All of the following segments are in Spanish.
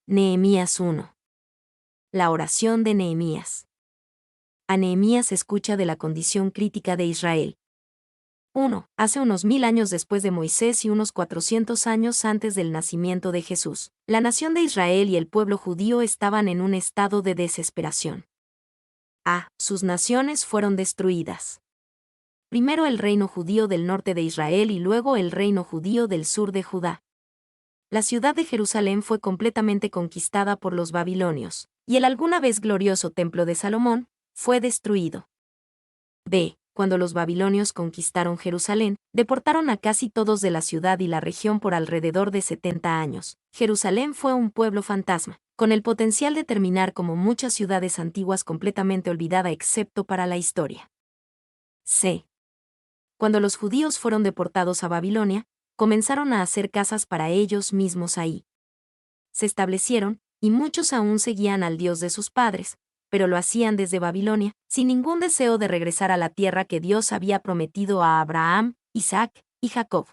Nehemías 1. La oración de Nehemías. A Nehemías escucha de la condición crítica de Israel. 1. Hace unos 1000 años después de Moisés y unos 400 años antes del nacimiento de Jesús, la nación de Israel y el pueblo judío estaban en un estado de desesperación. Sus naciones fueron destruidas. Primero el reino judío del norte de Israel y luego el reino judío del sur de Judá. La ciudad de Jerusalén fue completamente conquistada por los babilonios, y el alguna vez glorioso templo de Salomón fue destruido. Cuando los babilonios conquistaron Jerusalén, deportaron a casi todos de la ciudad y la región por alrededor de 70 años. Jerusalén fue un pueblo fantasma, con el potencial de terminar como muchas ciudades antiguas completamente olvidada excepto para la historia. Cuando los judíos fueron deportados a Babilonia, comenzaron a hacer casas para ellos mismos ahí. Se establecieron, y muchos aún seguían al Dios de sus padres, pero lo hacían desde Babilonia, sin ningún deseo de regresar a la tierra que Dios había prometido a Abraham, Isaac y Jacob.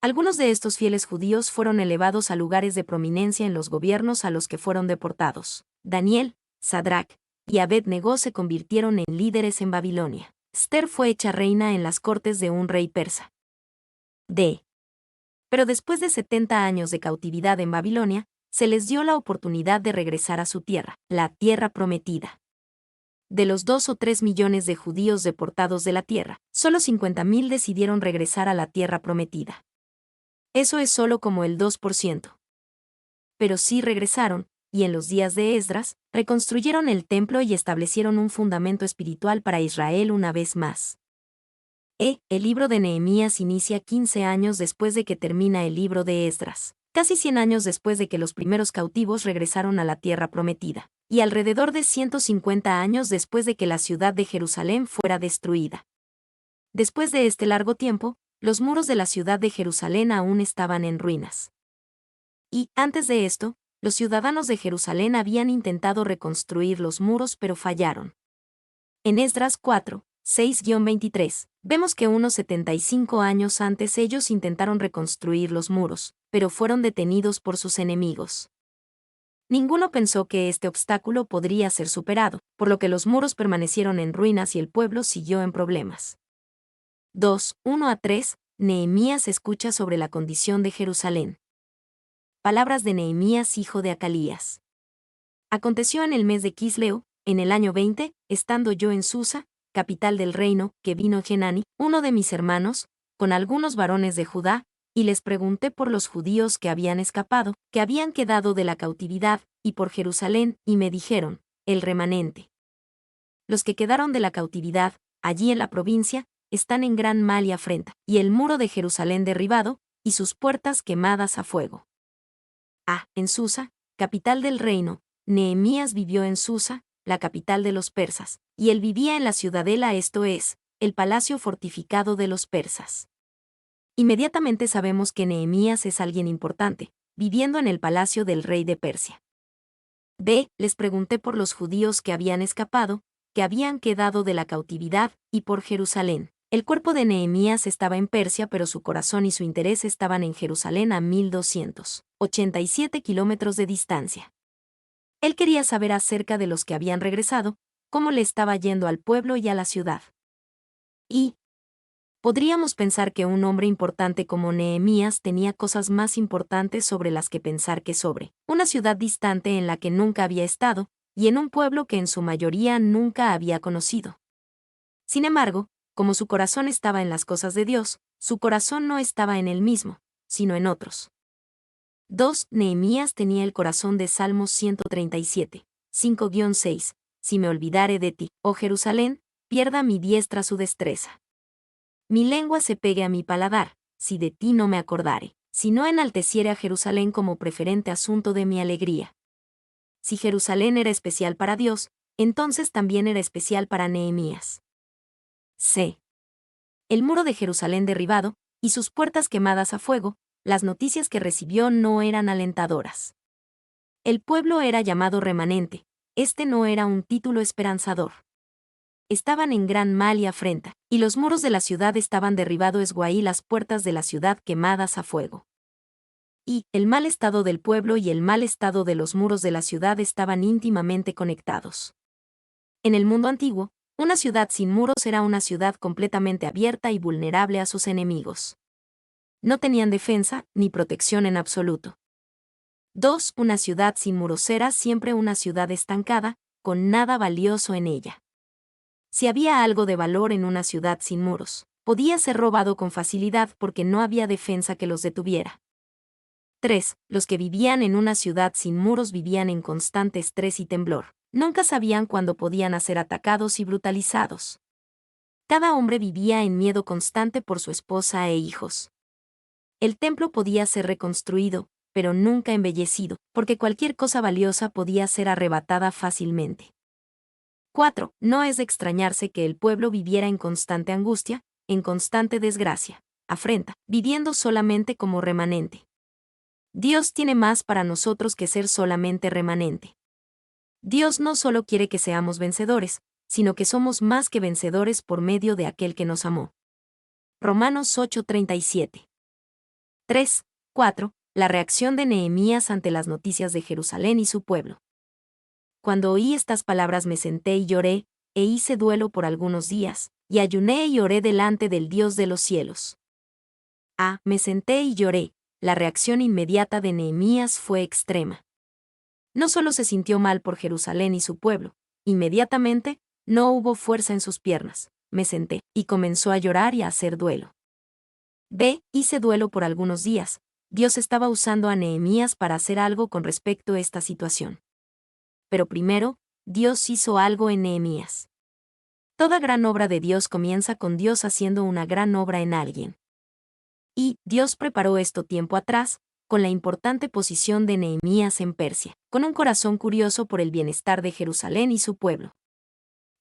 Algunos de estos fieles judíos fueron elevados a lugares de prominencia en los gobiernos a los que fueron deportados. Daniel, Sadrac y Abed-Negó se convirtieron en líderes en Babilonia. Esther fue hecha reina en las cortes de un rey persa. Pero después de 70 años de cautividad en Babilonia, se les dio la oportunidad de regresar a su tierra, la tierra prometida. De los 2 o 3 millones de judíos deportados de la tierra, solo 50,000 decidieron regresar a la tierra prometida. Eso es solo como el 2%. Pero sí regresaron, y en los días de Esdras, reconstruyeron el templo y establecieron un fundamento espiritual para Israel una vez más. El libro de Nehemías inicia 15 años después de que termina el libro de Esdras, casi 100 años después de que los primeros cautivos regresaron a la tierra prometida, y alrededor de 150 años después de que la ciudad de Jerusalén fuera destruida. Después de este largo tiempo, los muros de la ciudad de Jerusalén aún estaban en ruinas. Y, antes de esto, los ciudadanos de Jerusalén habían intentado reconstruir los muros pero fallaron. En Esdras 4, 6-23, vemos que unos 75 años antes ellos intentaron reconstruir los muros, pero fueron detenidos por sus enemigos. Ninguno pensó que este obstáculo podría ser superado, por lo que los muros permanecieron en ruinas y el pueblo siguió en problemas. 1-3, Nehemías escucha sobre la condición de Jerusalén. Palabras de Nehemías hijo de Acalías. Aconteció en el mes de Quisleo, en el año 20, estando yo en Susa, capital del reino, que vino Genani, uno de mis hermanos, con algunos varones de Judá, y les pregunté por los judíos que habían escapado, que habían quedado de la cautividad, y por Jerusalén, y me dijeron, el remanente. Los que quedaron de la cautividad, allí en la provincia, están en gran mal y afrenta, y el muro de Jerusalén derribado, y sus puertas quemadas a fuego. En Susa, capital del reino, Nehemías vivió en Susa, la capital de los persas, y él vivía en la ciudadela, esto es, el palacio fortificado de los persas. Inmediatamente sabemos que Nehemías es alguien importante, viviendo en el palacio del rey de Persia. Les pregunté por los judíos que habían escapado, que habían quedado de la cautividad, y por Jerusalén. El cuerpo de Nehemías estaba en Persia, pero su corazón y su interés estaban en Jerusalén a 1287 kilómetros de distancia. Él quería saber acerca de los que habían regresado, cómo le estaba yendo al pueblo y a la ciudad. Podríamos pensar que un hombre importante como Nehemías tenía cosas más importantes sobre las que pensar que sobre una ciudad distante en la que nunca había estado, y en un pueblo que en su mayoría nunca había conocido. Sin embargo, como su corazón estaba en las cosas de Dios, su corazón no estaba en él mismo, sino en otros. Nehemías tenía el corazón de Salmos 137, 5-6, si me olvidare de ti, oh Jerusalén, pierda mi diestra su destreza. Mi lengua se pegue a mi paladar, si de ti no me acordare, si no enalteciere a Jerusalén como preferente asunto de mi alegría. Si Jerusalén era especial para Dios, entonces también era especial para Nehemías. El muro de Jerusalén derribado, y sus puertas quemadas a fuego, las noticias que recibió no eran alentadoras. El pueblo era llamado remanente, este no era un título esperanzador. Estaban en gran mal y afrenta, y los muros de la ciudad estaban derribados y las puertas de la ciudad quemadas a fuego. Y el mal estado del pueblo y el mal estado de los muros de la ciudad estaban íntimamente conectados. En el mundo antiguo, una ciudad sin muros era una ciudad completamente abierta y vulnerable a sus enemigos. No tenían defensa ni protección en absoluto. 2. Una ciudad sin muros era siempre una ciudad estancada, con nada valioso en ella. Si había algo de valor en una ciudad sin muros, podía ser robado con facilidad porque no había defensa que los detuviera. 3. Los que vivían en una ciudad sin muros vivían en constante estrés y temblor. Nunca sabían cuándo podían ser atacados y brutalizados. Cada hombre vivía en miedo constante por su esposa e hijos. El templo podía ser reconstruido, pero nunca embellecido, porque cualquier cosa valiosa podía ser arrebatada fácilmente. 4. No es de extrañarse que el pueblo viviera en constante angustia, en constante desgracia, afrenta, viviendo solamente como remanente. Dios tiene más para nosotros que ser solamente remanente. Dios no solo quiere que seamos vencedores, sino que somos más que vencedores por medio de aquel que nos amó. Romanos 8:37. 3. 4. La reacción de Nehemías ante las noticias de Jerusalén y su pueblo. Cuando oí estas palabras me senté y lloré, e hice duelo por algunos días, y ayuné y oré delante del Dios de los cielos. Me senté y lloré. La reacción inmediata de Nehemías fue extrema. No solo se sintió mal por Jerusalén y su pueblo, inmediatamente, no hubo fuerza en sus piernas, me senté, y comenzó a llorar y a hacer duelo. Hice duelo por algunos días. Dios estaba usando a Nehemías para hacer algo con respecto a esta situación. Pero primero, Dios hizo algo en Nehemías. Toda gran obra de Dios comienza con Dios haciendo una gran obra en alguien. Y Dios preparó esto tiempo atrás, con la importante posición de Nehemías en Persia, con un corazón curioso por el bienestar de Jerusalén y su pueblo.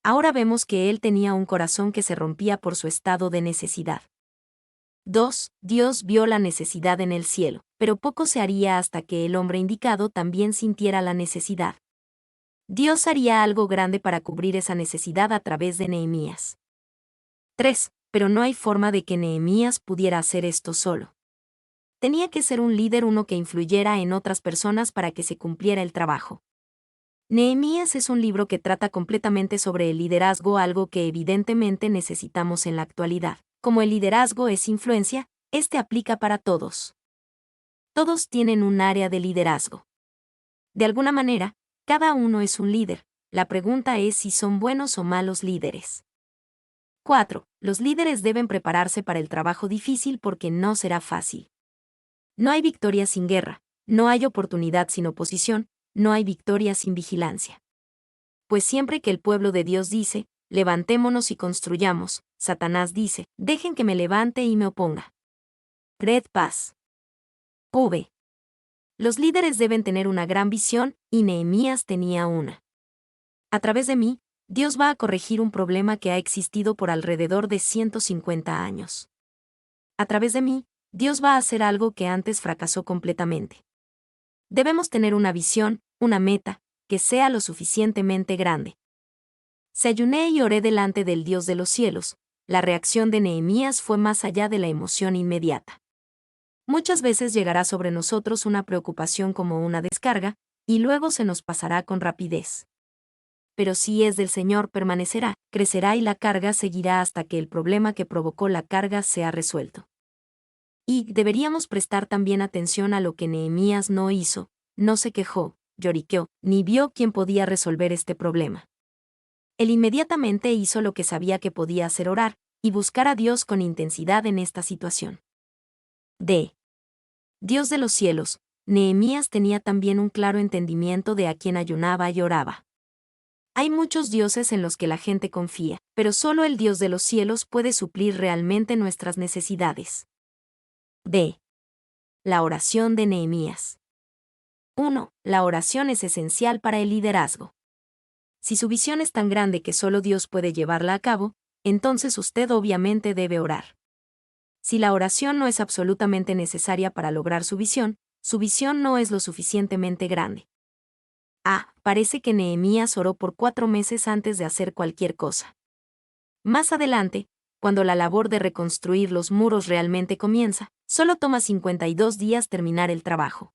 Ahora vemos que él tenía un corazón que se rompía por su estado de necesidad. 2. Dios vio la necesidad en el cielo, pero poco se haría hasta que el hombre indicado también sintiera la necesidad. Dios haría algo grande para cubrir esa necesidad a través de Nehemías. 3. Pero no hay forma de que Nehemías pudiera hacer esto solo. Tenía que ser un líder, uno que influyera en otras personas para que se cumpliera el trabajo. Nehemías es un libro que trata completamente sobre el liderazgo, algo que evidentemente necesitamos en la actualidad. Como el liderazgo es influencia, este aplica para todos. Todos tienen un área de liderazgo. De alguna manera, cada uno es un líder. La pregunta es si son buenos o malos líderes. 4. Los líderes deben prepararse para el trabajo difícil porque no será fácil. No hay victoria sin guerra, no hay oportunidad sin oposición, no hay victoria sin vigilancia. Pues siempre que el pueblo de Dios dice, levantémonos y construyamos, Satanás dice, dejen que me levante y me oponga. Red Paz. Los líderes deben tener una gran visión, y Nehemías tenía una. A través de mí, Dios va a corregir un problema que ha existido por alrededor de 150 años. A través de mí, Dios va a hacer algo que antes fracasó completamente. Debemos tener una visión, una meta, que sea lo suficientemente grande. Se ayuné y oré delante del Dios de los cielos. La reacción de Nehemías fue más allá de la emoción inmediata. Muchas veces llegará sobre nosotros una preocupación como una descarga, y luego se nos pasará con rapidez. Pero si es del Señor permanecerá, crecerá y la carga seguirá hasta que el problema que provocó la carga sea resuelto. Y deberíamos prestar también atención a lo que Nehemías no hizo, no se quejó, lloriqueó, ni vio quién podía resolver este problema. Él inmediatamente hizo lo que sabía que podía hacer: orar, y buscar a Dios con intensidad en esta situación. Dios de los cielos, Nehemías tenía también un claro entendimiento de a quién ayunaba y oraba. Hay muchos dioses en los que la gente confía, pero solo el Dios de los cielos puede suplir realmente nuestras necesidades. La oración de Nehemías. 1. La oración es esencial para el liderazgo. Si su visión es tan grande que solo Dios puede llevarla a cabo, entonces usted obviamente debe orar. Si la oración no es absolutamente necesaria para lograr su visión no es lo suficientemente grande. Parece que Nehemías oró por 4 meses antes de hacer cualquier cosa. Más adelante, cuando la labor de reconstruir los muros realmente comienza, solo toma 52 días terminar el trabajo.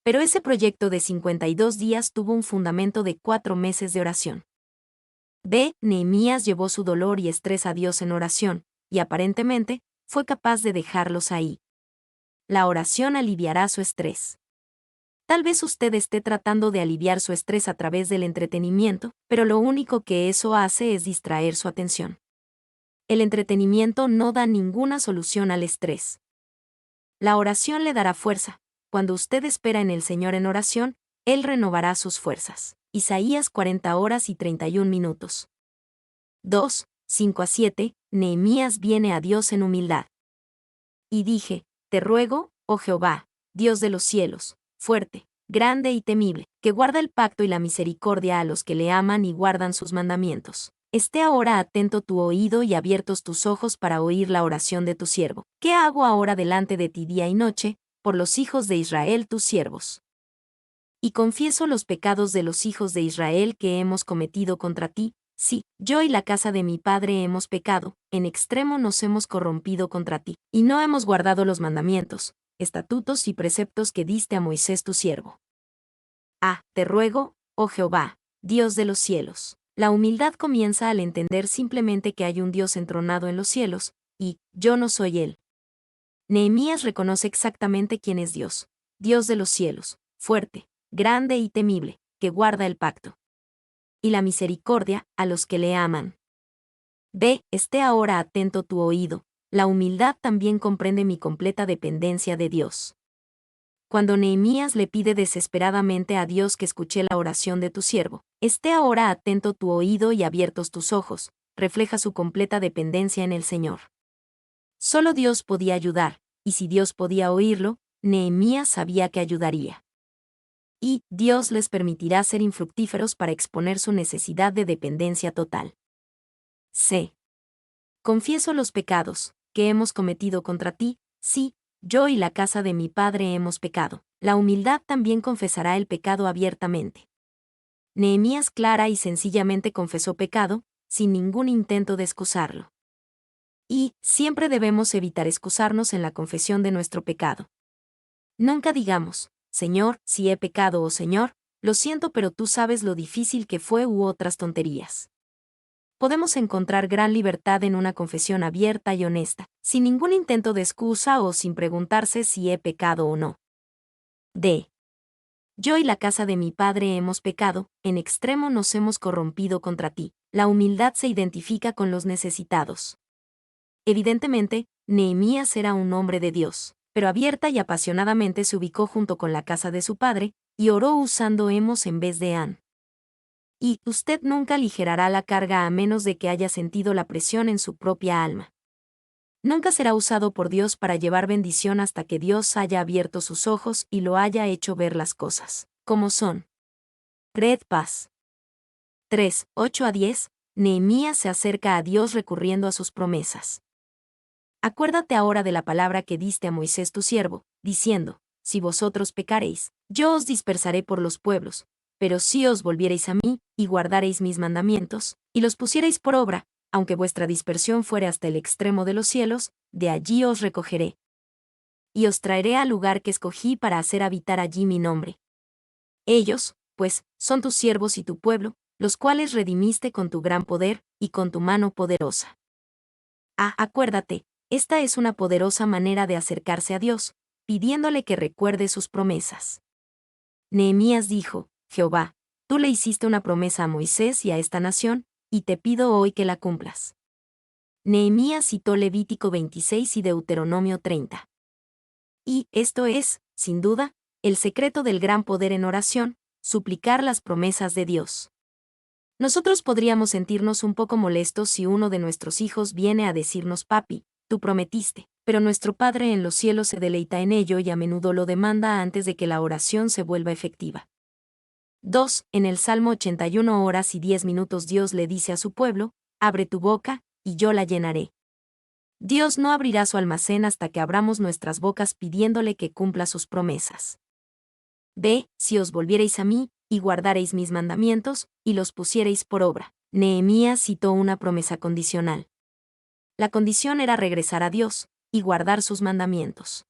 Pero ese proyecto de 52 días tuvo un fundamento de 4 meses de oración. B. Nehemías llevó su dolor y estrés a Dios en oración, y aparentemente, fue capaz de dejarlos ahí. La oración aliviará su estrés. Tal vez usted esté tratando de aliviar su estrés a través del entretenimiento, pero lo único que eso hace es distraer su atención. El entretenimiento no da ninguna solución al estrés. La oración le dará fuerza. Cuando usted espera en el Señor en oración, Él renovará sus fuerzas. Isaías 40 horas y 31 minutos. 2, 5-7, Nehemías viene a Dios en humildad. Y dije, te ruego, oh Jehová, Dios de los cielos, fuerte, grande y temible, que guarda el pacto y la misericordia a los que le aman y guardan sus mandamientos. Esté ahora atento tu oído y abiertos tus ojos para oír la oración de tu siervo. ¿Qué hago ahora delante de ti día y noche, por los hijos de Israel tus siervos? Y confieso los pecados de los hijos de Israel que hemos cometido contra ti. Sí, yo y la casa de mi padre hemos pecado, en extremo nos hemos corrompido contra ti, y no hemos guardado los mandamientos, estatutos y preceptos que diste a Moisés tu siervo. Te ruego, oh Jehová, Dios de los cielos. La humildad comienza al entender simplemente que hay un Dios entronado en los cielos, y yo no soy Él. Nehemías reconoce exactamente quién es Dios, Dios de los cielos, fuerte, grande y temible, que guarda el pacto y la misericordia a los que le aman. B. Esté ahora atento tu oído. La humildad también comprende mi completa dependencia de Dios. Cuando Nehemías le pide desesperadamente a Dios que escuche la oración de tu siervo, esté ahora atento tu oído y abiertos tus ojos, refleja su completa dependencia en el Señor. Solo Dios podía ayudar, y si Dios podía oírlo, Nehemías sabía que ayudaría. Y Dios les permitirá ser infructíferos para exponer su necesidad de dependencia total. C. Confieso los pecados que hemos cometido contra ti, sí, yo y la casa de mi padre hemos pecado. La humildad también confesará el pecado abiertamente. Nehemías clara y sencillamente confesó pecado, sin ningún intento de excusarlo. Y siempre debemos evitar excusarnos en la confesión de nuestro pecado. Nunca digamos, Señor, si he pecado o Señor, lo siento pero tú sabes lo difícil que fue u otras tonterías. Podemos encontrar gran libertad en una confesión abierta y honesta, sin ningún intento de excusa o sin preguntarse si he pecado o no. D. Yo y la casa de mi padre hemos pecado, en extremo nos hemos corrompido contra ti. La humildad se identifica con los necesitados. Evidentemente, Nehemías era un hombre de Dios, pero abierta y apasionadamente se ubicó junto con la casa de su padre, y oró usando hemos en vez de han. Y usted nunca aligerará la carga a menos de que haya sentido la presión en su propia alma. Nunca será usado por Dios para llevar bendición hasta que Dios haya abierto sus ojos y lo haya hecho ver las cosas, como son. Creed paz. 3, 8-10, Nehemías se acerca a Dios recurriendo a sus promesas. Acuérdate ahora de la palabra que diste a Moisés tu siervo, diciendo, si vosotros pecareis, yo os dispersaré por los pueblos, pero si os volviereis a mí, y guardareis mis mandamientos, y los pusiereis por obra, aunque vuestra dispersión fuere hasta el extremo de los cielos, de allí os recogeré. Y os traeré al lugar que escogí para hacer habitar allí mi nombre. Ellos, pues, son tus siervos y tu pueblo, los cuales redimiste con tu gran poder, y con tu mano poderosa. Acuérdate, esta es una poderosa manera de acercarse a Dios, pidiéndole que recuerde sus promesas. Nehemías dijo, Jehová, tú le hiciste una promesa a Moisés y a esta nación, y te pido hoy que la cumplas. Nehemías citó Levítico 26 y Deuteronomio 30. Y esto es, sin duda, el secreto del gran poder en oración, suplicar las promesas de Dios. Nosotros podríamos sentirnos un poco molestos si uno de nuestros hijos viene a decirnos, papi, tú prometiste, pero nuestro Padre en los cielos se deleita en ello y a menudo lo demanda antes de que la oración se vuelva efectiva. 2. En el Salmo 81 horas y 10 minutos Dios le dice a su pueblo, abre tu boca, y yo la llenaré. Dios no abrirá su almacén hasta que abramos nuestras bocas pidiéndole que cumpla sus promesas. B. Si os volviereis a mí, y guardareis mis mandamientos, y los pusiereis por obra. Nehemías citó una promesa condicional. La condición era regresar a Dios y guardar sus mandamientos.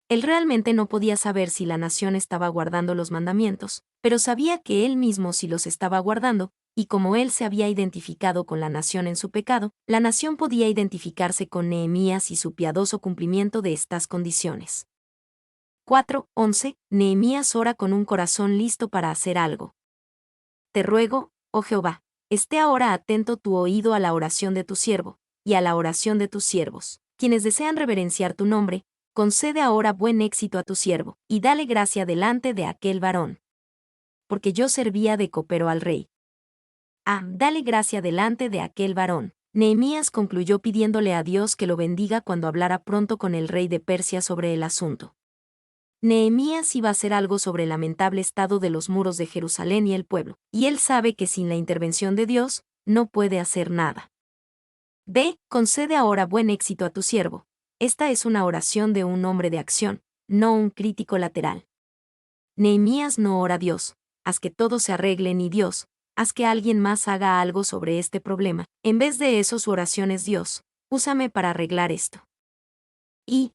Él realmente no podía saber si la nación estaba guardando los mandamientos, pero sabía que él mismo sí los estaba guardando, y como él se había identificado con la nación en su pecado, la nación podía identificarse con Nehemías y su piadoso cumplimiento de estas condiciones. 4:11. Nehemías ora con un corazón listo para hacer algo. Te ruego, oh Jehová, esté ahora atento tu oído a la oración de tu siervo, y a la oración de tus siervos, quienes desean reverenciar tu nombre. Concede ahora buen éxito a tu siervo, y dale gracia delante de aquel varón. Porque yo servía de copero al rey. Dale gracia delante de aquel varón. Nehemías concluyó pidiéndole a Dios que lo bendiga cuando hablara pronto con el rey de Persia sobre el asunto. Nehemías iba a hacer algo sobre el lamentable estado de los muros de Jerusalén y el pueblo, y él sabe que sin la intervención de Dios, no puede hacer nada. Concede ahora buen éxito a tu siervo. Esta es una oración de un hombre de acción, no un crítico lateral. Nehemías no ora a Dios, haz que todo se arregle ni Dios, haz que alguien más haga algo sobre este problema. En vez de eso su oración es Dios, úsame para arreglar esto. Y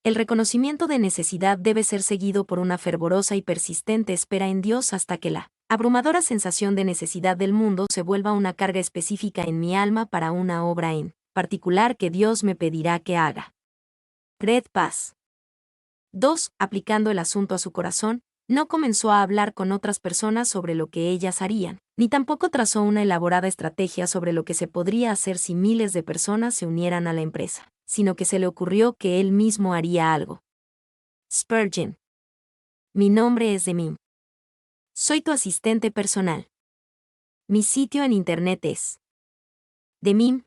el reconocimiento de necesidad debe ser seguido por una fervorosa y persistente espera en Dios hasta que la abrumadora sensación de necesidad del mundo se vuelva una carga específica en mi alma para una obra en particular que Dios me pedirá que haga. Red Paz. 2. Aplicando el asunto a su corazón, no comenzó a hablar con otras personas sobre lo que ellas harían, ni tampoco trazó una elaborada estrategia sobre lo que se podría hacer si miles de personas se unieran a la empresa, sino que se le ocurrió que él mismo haría algo. Spurgeon. Mi nombre es Demim. Soy tu asistente personal. Mi sitio en internet es demim.es.tl.